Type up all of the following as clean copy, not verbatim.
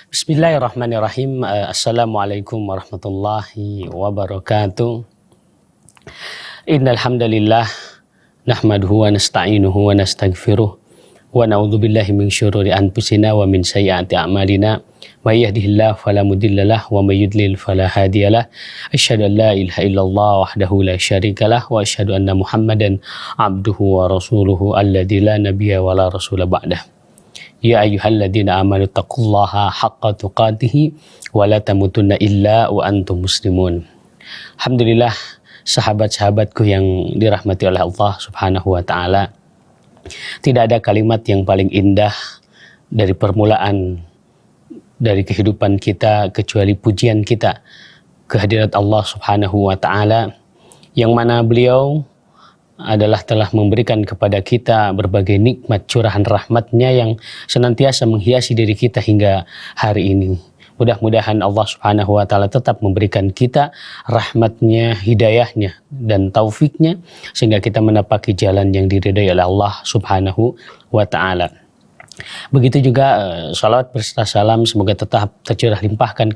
Bismillahirrahmanirrahim. Assalamualaikum warahmatullahi wabarakatuh. Innal hamdalillah nahmaduhu wa nasta'inuhu wa nastaghfiruh wa na'udzubillahi min syururi anfusina wa min sayyiati a'malina. May yahdihillahu fala mudhillalah wa may yudlil fala hadiyalah. Asyhadu an la ilaha illallah wahdahu la syarikalah wa asyhadu anna Muhammadan abduhu wa rasuluhu alladzi la nabiyya wa la rasula ba'dah. Ya ayyuhalladzina amanu taqullaha haqqa tuqatih wa la tamutunna illa wa antum muslimun. Alhamdulillah, sahabat-sahabatku yang dirahmati oleh Allah Subhanahu wa taala. Tidak ada kalimat yang paling indah dari permulaan dari kehidupan kita kecuali pujian kita kehadirat Allah Subhanahu wa taala, yang mana beliau adalah telah memberikan kepada kita berbagai nikmat curahan rahmatnya yang senantiasa menghiasi diri kita hingga hari ini. Mudah-mudahan Allah Subhanahu wa taala tetap memberikan kita rahmatnya, hidayahnya, dan taufiknya sehingga kita menapaki jalan yang diridhai oleh Allah Subhanahu wa taala. Begitu juga salawat berserta salam semoga tetap tercurah limpahkan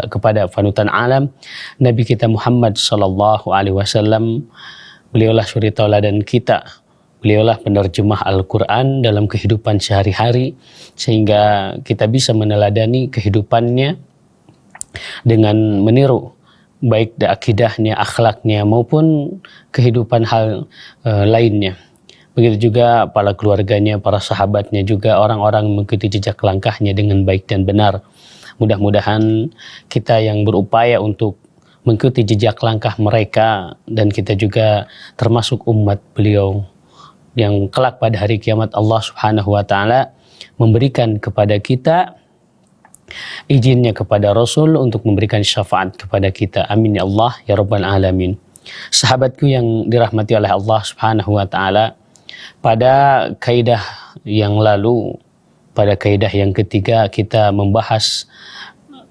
kepada panutan alam Nabi kita Muhammad sallallahu alaihi wasallam. Beliaulah suri tauladan kita, beliaulah penerjemah Al-Quran dalam kehidupan sehari-hari, sehingga kita bisa meneladani kehidupannya dengan meniru baik akidahnya, akhlaknya maupun kehidupan hal lainnya. Begitu juga para keluarganya, para sahabatnya, juga orang-orang mengikuti jejak langkahnya dengan baik dan benar. Mudah-mudahan kita yang berupaya untuk mengikuti jejak langkah mereka, dan kita juga termasuk umat beliau yang kelak pada hari kiamat Allah Subhanahu wa taala memberikan kepada kita izinnya kepada Rasul untuk memberikan syafaat kepada kita. Amin ya Allah ya rabbal alamin. Sahabatku yang dirahmati oleh Allah Subhanahu wa taala, pada kaidah yang lalu, pada kaidah yang ketiga, kita membahas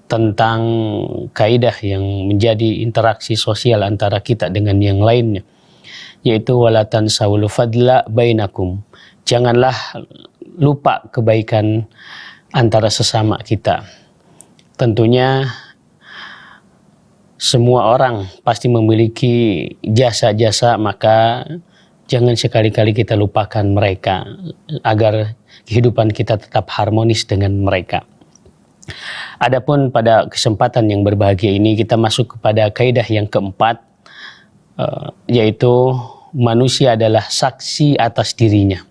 tentang kaidah yang menjadi interaksi sosial antara kita dengan yang lainnya, yaitu wala tansawul fadla bainakum. Janganlah lupa kebaikan antara sesama kita. Tentunya semua orang pasti memiliki jasa-jasa, maka jangan sekali-kali kita lupakan mereka agar kehidupan kita tetap harmonis dengan mereka. Adapun pada kesempatan yang berbahagia ini kita masuk kepada kaidah yang keempat, yaitu manusia adalah saksi atas dirinya.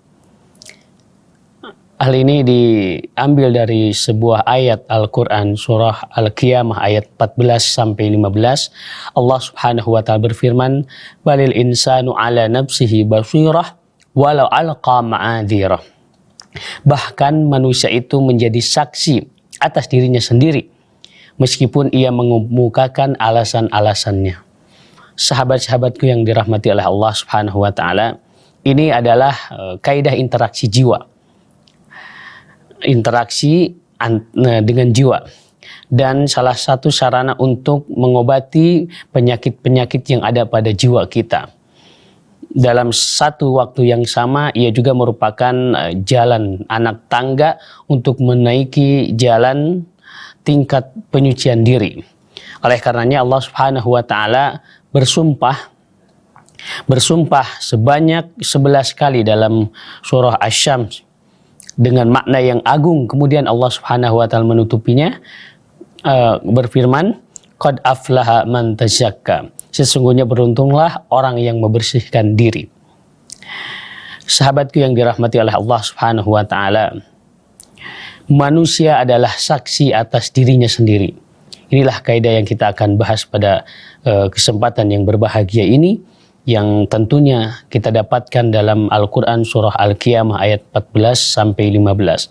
Hal ini diambil dari sebuah ayat Al-Quran surah Al-Qiyamah ayat 14 sampai 15. Allah Subhanahu wa taala berfirman, balil insanu ala nafsihi basirah walau alqa ma'adhirah. Bahkan manusia itu menjadi saksi atas dirinya sendiri meskipun ia mengemukakan alasan-alasannya. Sahabat-sahabatku yang dirahmati oleh Allah Subhanahu wa taala, ini adalah kaidah interaksi jiwa. Interaksi dengan jiwa, dan salah satu sarana untuk mengobati penyakit-penyakit yang ada pada jiwa kita. Dalam satu waktu yang sama, ia juga merupakan jalan anak tangga untuk menaiki jalan tingkat penyucian diri. Oleh karenanya Allah Subhanahu wa taala bersumpah sebanyak 11 kali dalam surah Asy-Syams dengan makna yang agung. Kemudian Allah Subhanahu wa taala menutupinya berfirman, qad aflaha man tazakka. Sesungguhnya beruntunglah orang yang membersihkan diri. Sahabatku yang dirahmati oleh Allah Subhanahu wa taala, manusia adalah saksi atas dirinya sendiri. Inilah kaidah yang kita akan bahas pada kesempatan yang berbahagia ini, yang tentunya kita dapatkan dalam Al-Quran surah Al-Qiyamah ayat 14 sampai 15.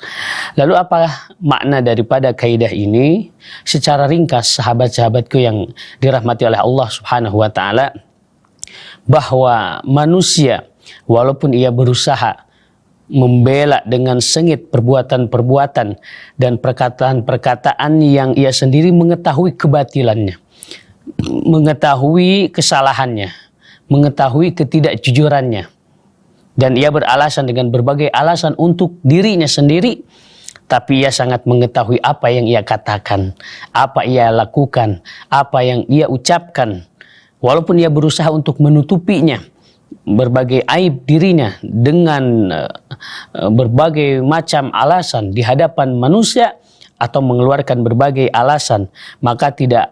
Lalu apa makna daripada kaidah ini? Secara ringkas, sahabat-sahabatku yang dirahmati oleh Allah Subhanahu wa taala, bahwa manusia walaupun ia berusaha membela dengan sengit perbuatan-perbuatan dan perkataan-perkataan yang ia sendiri mengetahui kebatilannya, mengetahui kesalahannya, mengetahui ketidakjujurannya, dan ia beralasan dengan berbagai alasan untuk dirinya sendiri, tapi ia sangat mengetahui apa yang ia katakan, apa ia lakukan, apa yang ia ucapkan. Walaupun ia berusaha untuk menutupinya, berbagai aib dirinya dengan berbagai macam alasan di hadapan manusia atau mengeluarkan berbagai alasan, maka tidak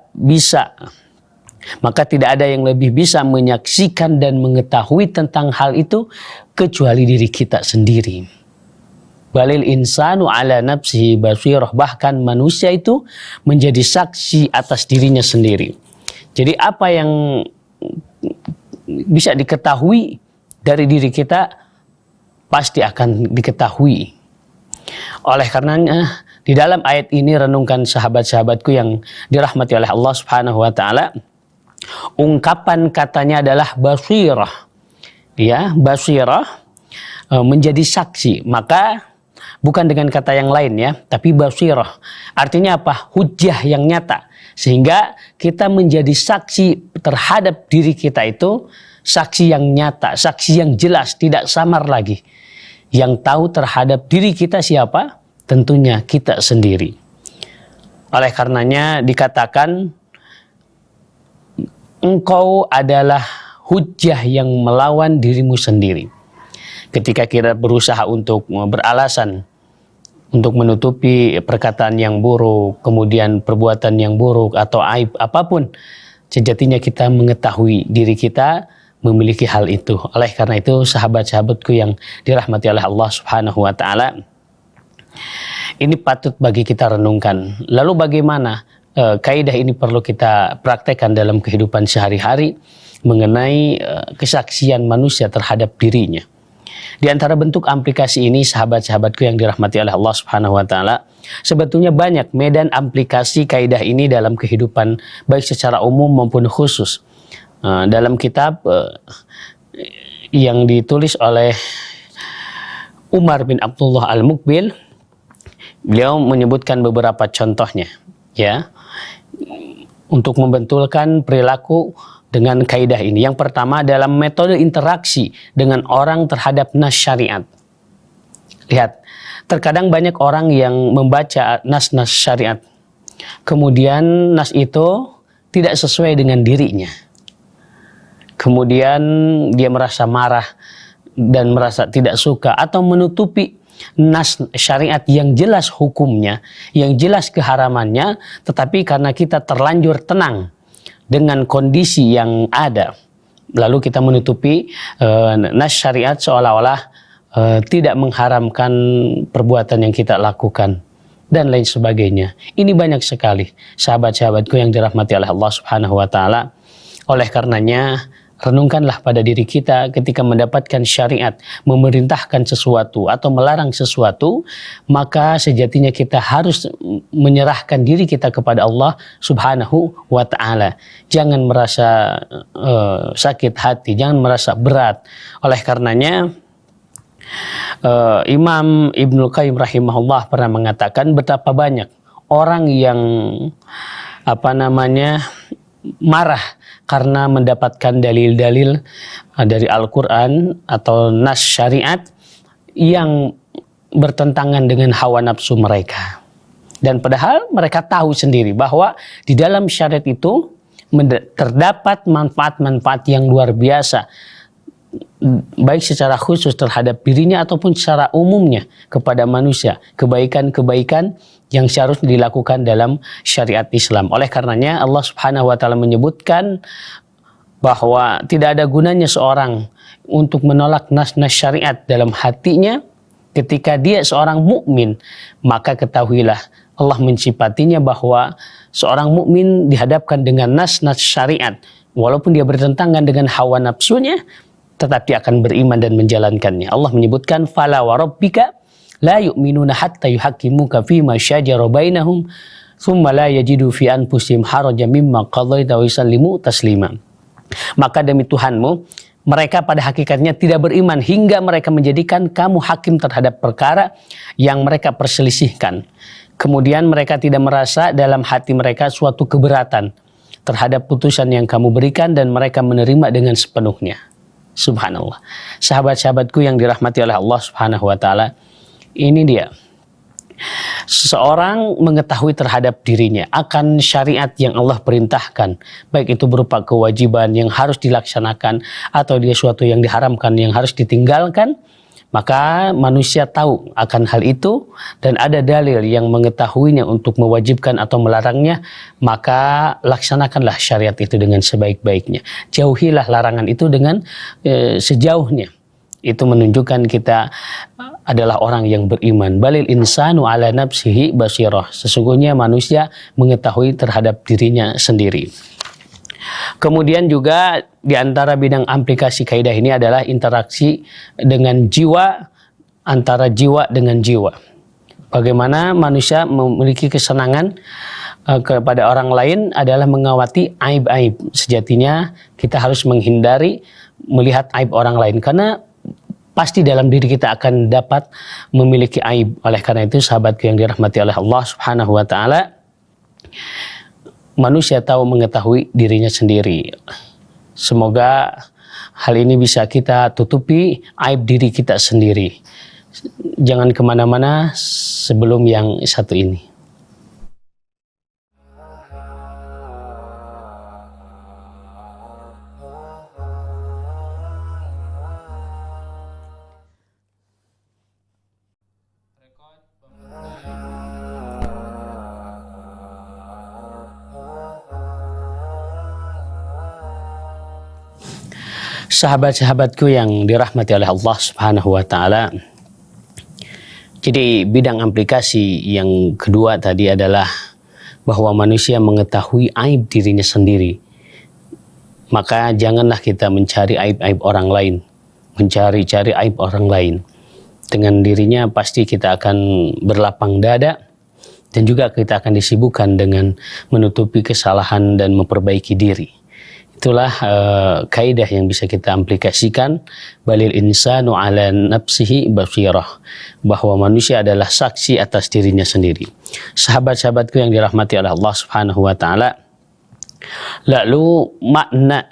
ada yang lebih bisa menyaksikan dan mengetahui tentang hal itu kecuali diri kita sendiri. Balil insanu ala nafsihi basirah, bahkan manusia itu menjadi saksi atas dirinya sendiri. Jadi apa yang bisa diketahui dari diri kita pasti akan diketahui. Oleh karenanya di dalam ayat ini renungkan sahabat-sahabatku yang dirahmati oleh Allah Subhanahu wa taala, ungkapan katanya adalah basirah. Ya, basirah menjadi saksi, maka bukan dengan kata yang lain ya, tapi basirah. Artinya apa? Hujjah yang nyata. Sehingga kita menjadi saksi terhadap diri kita itu, saksi yang nyata, saksi yang jelas, tidak samar lagi. Yang tahu terhadap diri kita siapa? Tentunya kita sendiri. Oleh karenanya dikatakan, engkau adalah hujjah yang melawan dirimu sendiri. Ketika kita berusaha untuk beralasan, untuk menutupi perkataan yang buruk, kemudian perbuatan yang buruk atau aib apapun, sejatinya kita mengetahui diri kita memiliki hal itu. Oleh karena itu, sahabat-sahabatku yang dirahmati oleh Allah Subhanahu wa taala, ini patut bagi kita renungkan. Lalu bagaimana kaidah ini perlu kita praktekkan dalam kehidupan sehari-hari mengenai kesaksian manusia terhadap dirinya. Di antara bentuk aplikasi ini, sahabat-sahabatku yang dirahmati oleh Allah Subhanahu wa taala, sebetulnya banyak medan aplikasi kaidah ini dalam kehidupan baik secara umum maupun khusus. Dalam kitab yang ditulis oleh Umar bin Abdullah Al-Muqbil, beliau menyebutkan beberapa contohnya ya untuk membentulkan perilaku dengan kaidah ini. Yang pertama, dalam metode interaksi dengan orang terhadap nas syariat. Lihat, terkadang banyak orang yang membaca nas-nas syariat, kemudian nas itu tidak sesuai dengan dirinya. Kemudian dia merasa marah dan merasa tidak suka atau menutupi nas syariat yang jelas hukumnya, yang jelas keharamannya, tetapi karena kita terlanjur tenang dengan kondisi yang ada, lalu kita menutupi nas syariat seolah-olah tidak mengharamkan perbuatan yang kita lakukan dan lain sebagainya. Ini banyak sekali sahabat-sahabatku yang dirahmati oleh Allah Subhanahu wa taala. Oleh karenanya, renungkanlah pada diri kita ketika mendapatkan syariat memerintahkan sesuatu atau melarang sesuatu, maka sejatinya kita harus menyerahkan diri kita kepada Allah Subhanahu wa ta'ala. Jangan merasa sakit hati, jangan merasa berat. Oleh karenanya, Imam Ibnul Qayyim rahimahullah pernah mengatakan betapa banyak orang yang marah karena mendapatkan dalil-dalil dari Al-Quran atau nas syariat yang bertentangan dengan hawa nafsu mereka. Dan padahal mereka tahu sendiri bahwa di dalam syariat itu terdapat manfaat-manfaat yang luar biasa, baik secara khusus terhadap dirinya ataupun secara umumnya kepada manusia, kebaikan-kebaikan yang seharusnya dilakukan dalam syariat Islam. Oleh karenanya Allah Subhanahu wa taala menyebutkan bahwa tidak ada gunanya seorang untuk menolak nas-nas syariat dalam hatinya ketika dia seorang mukmin. Maka ketahuilah Allah mensifatinya bahwa seorang mukmin dihadapkan dengan nas-nas syariat, walaupun dia bertentangan dengan hawa nafsunya, tetapi akan beriman dan menjalankannya. Allah menyebutkan fala wa rabbika la yu'minuna hatta yuhaqqimuka fima syajara bainahum thumma la yajidu fi anfusihim harajan mimma qadaita wa yusallimu taslima. Maka demi Tuhanmu, mereka pada hakikatnya tidak beriman hingga mereka menjadikan kamu hakim terhadap perkara yang mereka perselisihkan. Kemudian mereka tidak merasa dalam hati mereka suatu keberatan terhadap putusan yang kamu berikan dan mereka menerima dengan sepenuhnya. Subhanallah. Sahabat-sahabatku yang dirahmati oleh Allah Subhanahu wa taala, ini dia Seseorang mengetahui terhadap dirinya akan syariat yang Allah perintahkan, baik itu berupa kewajiban yang harus dilaksanakan atau dia suatu yang diharamkan yang harus ditinggalkan, maka manusia tahu akan hal itu dan ada dalil yang mengetahuinya untuk mewajibkan atau melarangnya, maka laksanakanlah syariat itu dengan sebaik-baiknya. Jauhilah larangan itu dengan sejauhnya. Itu menunjukkan kita adalah orang yang beriman. Balil insanu ala nafsihi basirah. Sesungguhnya manusia mengetahui terhadap dirinya sendiri. Kemudian juga di antara bidang aplikasi kaidah ini adalah interaksi dengan jiwa, antara jiwa dengan jiwa. Bagaimana manusia memiliki kesenangan kepada orang lain adalah mengawati aib-aib. Sejatinya kita harus menghindari melihat aib orang lain, karena pasti dalam diri kita akan dapat memiliki aib. Oleh karena itu, sahabatku yang dirahmati oleh Allah Subhanahu wa taala, manusia tahu mengetahui dirinya sendiri. Semoga hal ini bisa kita tutupi aib diri kita sendiri. Jangan kemana-mana sebelum yang satu ini. Sahabat-sahabatku yang dirahmati oleh Allah Subhanahu wa taala. Jadi bidang aplikasi yang kedua tadi adalah bahwa manusia mengetahui aib dirinya sendiri. Maka janganlah kita mencari aib-aib orang lain, mencari-cari aib orang lain. Dengan dirinya pasti kita akan berlapang dada dan juga kita akan disibukkan dengan menutupi kesalahan dan memperbaiki diri. Itulah kaidah yang bisa kita aplikasikan. Balil insanu ala nafsihi basirah, bahwa manusia adalah saksi atas dirinya sendiri. Sahabat-sahabatku yang dirahmati oleh Allah Subhanahu wa taala, lalu makna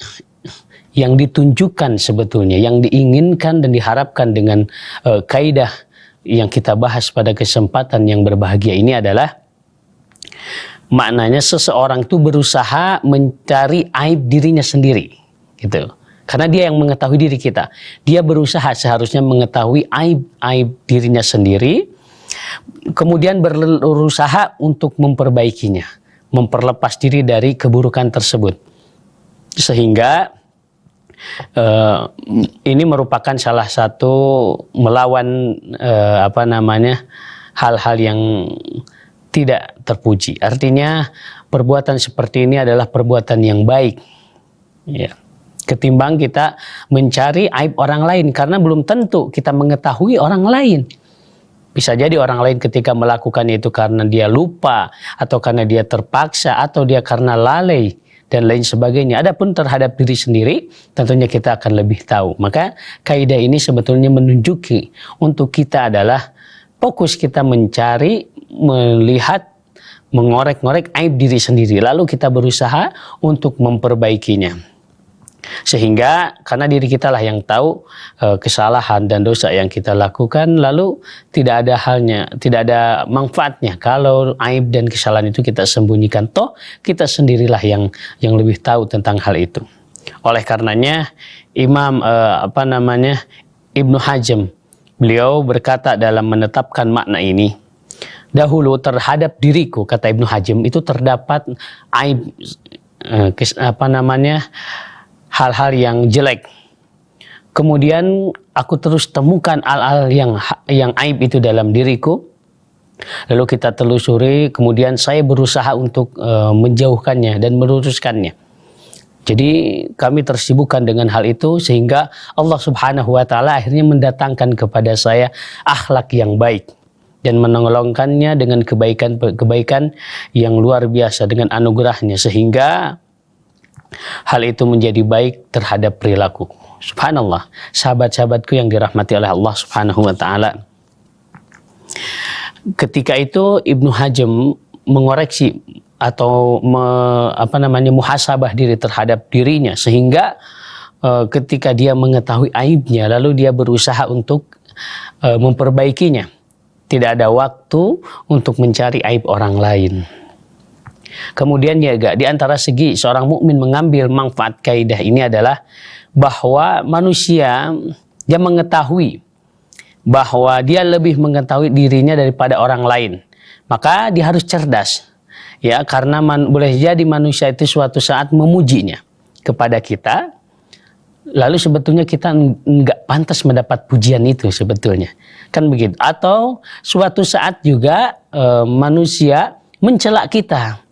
yang ditunjukkan sebetulnya, yang diinginkan dan diharapkan dengan kaidah yang kita bahas pada kesempatan yang berbahagia ini adalah maknanya seseorang itu berusaha mencari aib dirinya sendiri, gitu. Karena dia yang mengetahui diri kita. Dia berusaha seharusnya mengetahui aib dirinya sendiri, kemudian berusaha untuk memperbaikinya, memperlepas diri dari keburukan tersebut. Sehingga ini merupakan salah satu melawan hal-hal yang tidak terpuji. Artinya perbuatan seperti ini adalah perbuatan yang baik, ya, ketimbang kita mencari aib orang lain, karena belum tentu kita mengetahui orang lain. Bisa jadi orang lain ketika melakukan itu karena dia lupa, atau karena dia terpaksa, atau dia karena lalai dan lain sebagainya. Adapun terhadap diri sendiri tentunya kita akan lebih tahu. Maka kaidah ini sebetulnya menunjuki untuk kita adalah fokus kita mencari, melihat, mengorek-ngorek aib diri sendiri, lalu kita berusaha untuk memperbaikinya. Sehingga karena diri kita lah yang tahu kesalahan dan dosa yang kita lakukan, lalu tidak ada manfaatnya kalau aib dan kesalahan itu kita sembunyikan. Toh kita sendirilah yang lebih tahu tentang hal itu. Oleh karenanya Imam Ibnu Hazm, beliau berkata dalam menetapkan makna ini, dahulu terhadap diriku, kata Ibnu Hazm, itu terdapat aib, hal-hal yang jelek. Kemudian aku terus temukan hal-hal yang aib itu dalam diriku. Lalu kita telusuri, kemudian saya berusaha untuk menjauhkannya dan meluruskannya. Jadi kami tersibukkan dengan hal itu sehingga Allah Subhanahu wa taala akhirnya mendatangkan kepada saya akhlak yang baik dan menolongkannya dengan kebaikan yang luar biasa dengan anugerahnya, sehingga hal itu menjadi baik terhadap perilaku. Subhanallah, sahabat-sahabatku yang dirahmati oleh Allah Subhanahu wa taala. Ketika itu Ibnu Hazm mengoreksi atau muhasabah diri terhadap dirinya, sehingga ketika dia mengetahui aibnya lalu dia berusaha untuk memperbaikinya. tidak ada waktu untuk mencari aib orang lain. Kemudian juga di antara segi seorang mukmin mengambil manfaat kaidah ini adalah bahwa manusia dia mengetahui bahwa dia lebih mengetahui dirinya daripada orang lain. Maka dia harus cerdas. Ya, karena boleh jadi manusia itu suatu saat memujinya kepada kita, lalu sebetulnya kita nggak pantas mendapat pujian itu sebetulnya. Kan begitu. Atau suatu saat juga manusia mencela kita.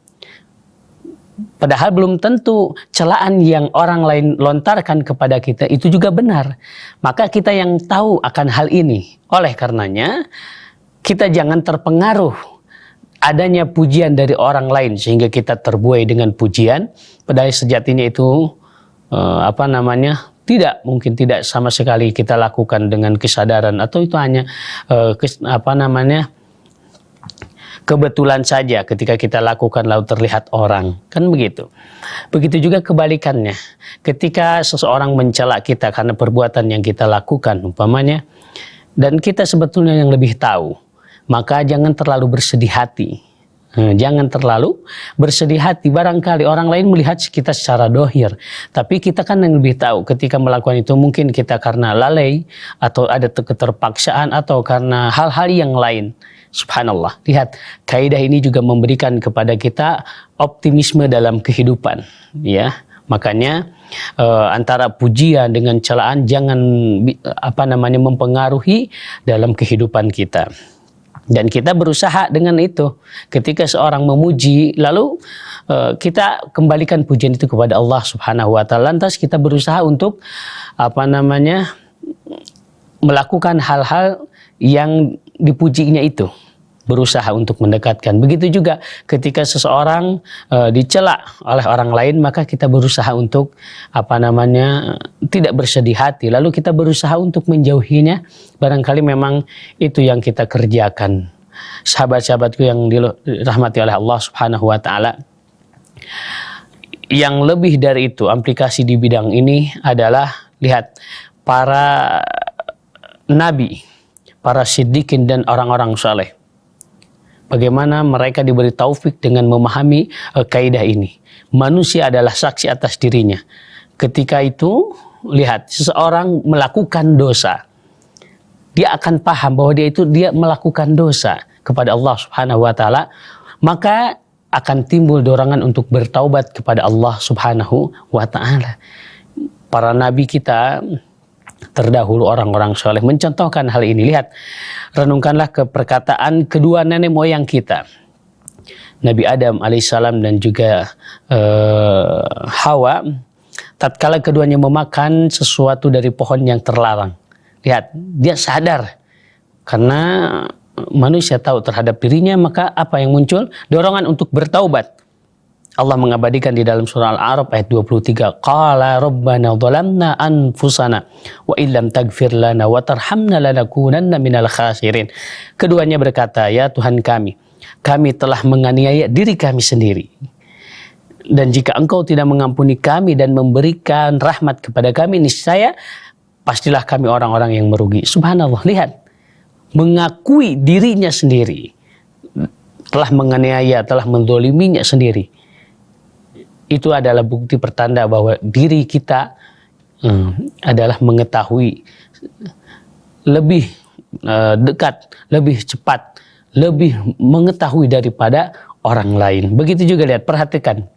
Padahal belum tentu celaan yang orang lain lontarkan kepada kita itu juga benar. Maka kita yang tahu akan hal ini. Oleh karenanya, kita jangan terpengaruh adanya pujian dari orang lain sehingga kita terbuai dengan pujian. Padahal sejatinya itu tidak sama sekali kita lakukan dengan kesadaran, atau itu hanya kebetulan saja ketika kita lakukan lalu terlihat orang, kan begitu. Begitu juga kebalikannya, ketika seseorang mencela kita karena perbuatan yang kita lakukan umpamanya, dan kita sebetulnya yang lebih tahu, maka jangan terlalu bersedih hati. Jangan terlalu bersedih hati. Barangkali orang lain melihat kita secara dohir, tapi kita kan yang lebih tahu ketika melakukan itu. Mungkin kita karena lalai, atau ada keterpaksaan, atau karena hal-hal yang lain. Subhanallah, lihat, kaidah ini juga memberikan kepada kita optimisme dalam kehidupan, ya. Makanya antara pujian dengan celaan jangan mempengaruhi dalam kehidupan kita. Dan kita berusaha dengan itu. Ketika seorang memuji, lalu kita kembalikan pujian itu kepada Allah Subhanahu wa taala. Lantas kita berusaha untuk melakukan hal-hal yang dipujinya itu, berusaha untuk mendekatkan. Begitu juga ketika seseorang dicela oleh orang lain, maka kita berusaha untuk tidak bersedih hati, lalu kita berusaha untuk menjauhinya. Barangkali memang itu yang kita kerjakan. Sahabat-sahabatku yang dirahmati oleh Allah Subhanahu wa taala, yang lebih dari itu, aplikasi di bidang ini adalah, lihat, para nabi, para siddiqin dan orang-orang saleh, bagaimana mereka diberi taufik dengan memahami kaidah ini. Manusia adalah saksi atas dirinya. Ketika itu, lihat, seseorang melakukan dosa, dia akan paham bahwa dia melakukan dosa kepada Allah Subhanahu wa taala, maka akan timbul dorongan untuk bertaubat kepada Allah Subhanahu wa taala. Para nabi kita terdahulu, orang-orang soleh, mencontohkan hal ini. Lihat, renungkanlah ke perkataan kedua nenek moyang kita, Nabi Adam alaihissalam dan juga Hawa, tatkala keduanya memakan sesuatu dari pohon yang terlarang. Lihat, dia sadar karena manusia tahu terhadap dirinya, maka apa yang muncul? Dorongan untuk bertaubat. Allah mengabadikan di dalam surah Al-A'raf ayat 23, qala rabbana dhalamna anfusana wa illam taghfir lana wa tarhamna lanakunanna minal khasirin. Keduanya berkata, ya Tuhan kami telah menganiaya diri kami sendiri, dan jika Engkau tidak mengampuni kami dan memberikan rahmat kepada kami, niscaya pastilah kami orang-orang yang merugi. Subhanallah, lihat, mengakui dirinya sendiri telah menganiaya, telah mendoliminya sendiri. Itu adalah bukti pertanda bahwa diri kita adalah mengetahui lebih dekat, lebih cepat, lebih mengetahui daripada orang lain. Begitu juga, lihat, perhatikan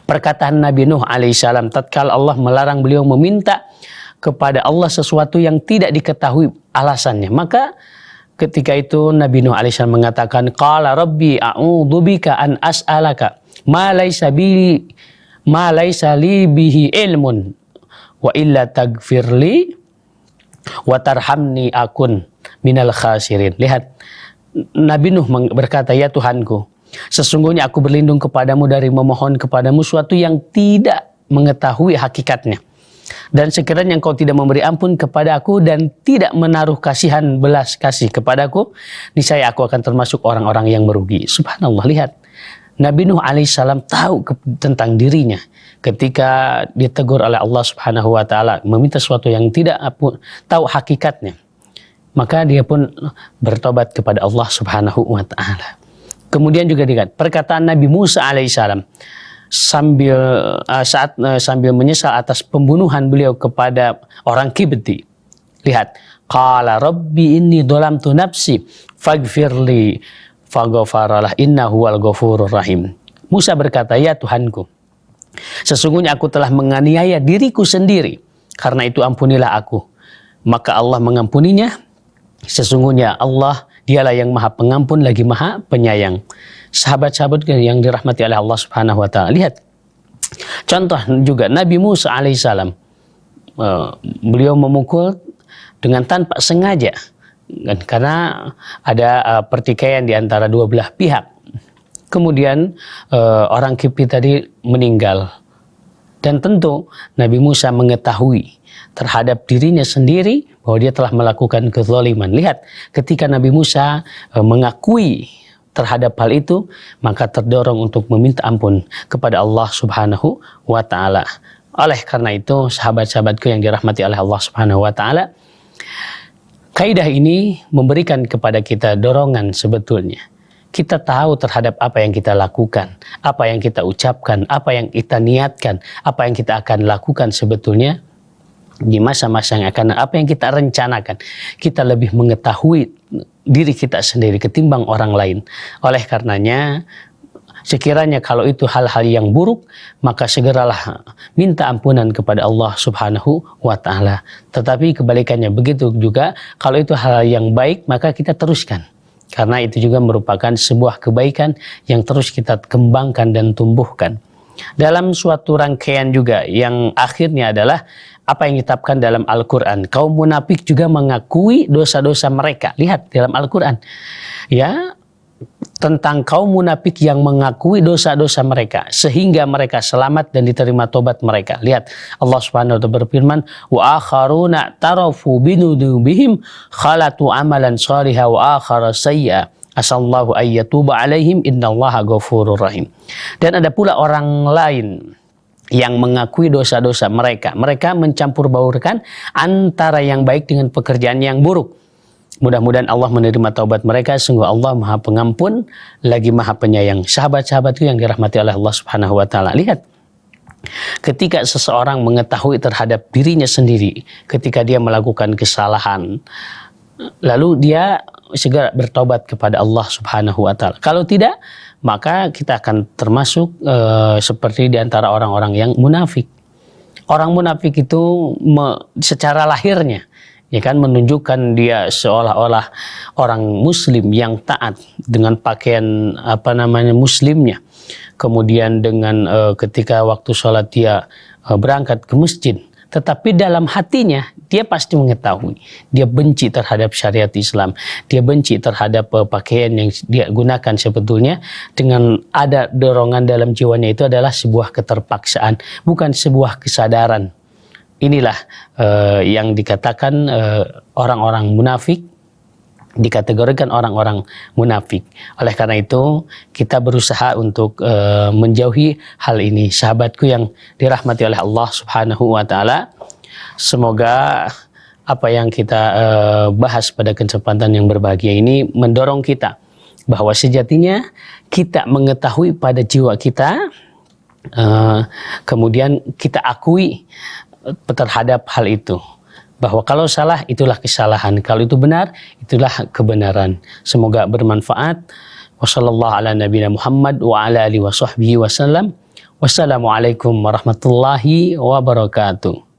perkataan Nabi Nuh alaihissalam tatkala Allah melarang beliau meminta kepada Allah sesuatu yang tidak diketahui alasannya. Maka ketika itu Nabi Nuh alaihissalam mengatakan, qala rabbi a'udzubika an as'alaka ma laysa li bihi ilmun wa illa taghfirli wa tarhamni akun minal khasirin. Lihat, Nabi Nuh berkata, ya Tuhanku, sesungguhnya aku berlindung kepadamu dari memohon kepadamu suatu yang tidak mengetahui hakikatnya, dan sekiranya Engkau tidak memberi ampun kepada aku dan tidak menaruh kasihan belas kasih kepadaku, niscaya aku akan termasuk orang-orang yang merugi. Subhanallah, lihat, Nabi Nuh alaihissalam tahu tentang dirinya ketika ditegur oleh Allah Subhanahu wa taala, meminta sesuatu yang tidak tahu hakikatnya. maka dia pun bertobat kepada Allah Subhanahu wa taala. Kemudian juga dilihat perkataan Nabi Musa alaihissalam sambil menyesal atas pembunuhan beliau kepada orang Kibti. Lihat, qala rabbi inni dhalamtu nafsi faghfirli faghfaralah innahu wal ghafurur rahim. Musa berkata, ya Tuhanku, sesungguhnya aku telah menganiaya diriku sendiri, karena itu ampunilah aku. Maka Allah mengampuninya. Sesungguhnya Allah dialah yang maha pengampun lagi maha penyayang. Sahabat-sahabat yang dirahmati oleh Allah Subhanahu wa taala, lihat contoh juga Nabi Musa alaihissalam, beliau memukul dengan tanpa sengaja karena ada pertikaian di antara dua belah pihak. Kemudian orang Kipti tadi meninggal, dan tentu Nabi Musa mengetahui terhadap dirinya sendiri bahwa dia telah melakukan kezaliman. Lihat, ketika Nabi Musa mengakui terhadap hal itu, maka terdorong untuk meminta ampun kepada Allah Subhanahu wa taala. Oleh karena itu, sahabat-sahabatku yang dirahmati oleh Allah Subhanahu wa taala, kaidah ini memberikan kepada kita dorongan sebetulnya. Kita tahu terhadap apa yang kita lakukan, apa yang kita ucapkan, apa yang kita niatkan, apa yang kita akan lakukan sebetulnya di masa-masa yang akan, apa yang kita rencanakan. Kita lebih mengetahui diri kita sendiri ketimbang orang lain. Oleh karenanya, sekiranya kalau itu hal-hal yang buruk, maka segeralah minta ampunan kepada Allah Subhanahu wa taala. Tetapi kebalikannya begitu juga, kalau itu hal yang baik, maka kita teruskan. Karena itu juga merupakan sebuah kebaikan yang terus kita kembangkan dan tumbuhkan. Dalam suatu rangkaian juga yang akhirnya adalah apa yang ditetapkan dalam Al-Quran. Kaum munafik juga mengakui dosa-dosa mereka. Lihat dalam Al-Quran, ya, tentang kaum munafik yang mengakui dosa-dosa mereka sehingga mereka selamat dan diterima tobat mereka. Lihat, Allah Subhanahu wa taala berfirman, wa akharuna tarafu binudubihim khalatu amalan shaliha wa akhara sayya asallahu ayyatuba alaihim innallaha ghafurur rahim. Dan ada pula orang lain yang mengakui dosa-dosa mereka. Mereka mencampur baurkan antara yang baik dengan pekerjaan yang buruk. Mudah-mudahan Allah menerima taubat mereka. Sungguh Allah maha pengampun lagi maha penyayang. Sahabat-sahabatku yang dirahmati oleh Allah Subhanahu wa taala, lihat, ketika seseorang mengetahui terhadap dirinya sendiri ketika dia melakukan kesalahan, lalu dia segera bertobat kepada Allah Subhanahu wa taala. Kalau tidak, maka kita akan termasuk seperti di antara orang-orang yang munafik. Orang munafik itu secara lahirnya, ya kan, menunjukkan dia seolah-olah orang muslim yang taat dengan pakaian muslimnya. Kemudian dengan ketika waktu sholat dia berangkat ke masjid. Tetapi dalam hatinya dia pasti mengetahui dia benci terhadap syariat Islam. Dia benci terhadap pakaian yang dia gunakan sebetulnya. Dengan ada dorongan dalam jiwanya itu adalah sebuah keterpaksaan, bukan sebuah kesadaran. Inilah yang dikatakan orang-orang munafik, dikategorikan orang-orang munafik. Oleh karena itu, kita berusaha untuk menjauhi hal ini. Sahabatku yang dirahmati oleh Allah Subhanahu wa taala, semoga apa yang kita bahas pada kesempatan yang berbahagia ini mendorong kita bahwa sejatinya kita mengetahui pada jiwa kita, kemudian kita akui terhadap hal itu, bahwa kalau salah itulah kesalahan, kalau itu benar itulah kebenaran. Semoga bermanfaat. Wassallallahu ala nabiyina Muhammad wa ala alihi wa sahbihi wasallam. Wassalamualaikum warahmatullahi wabarakatuh.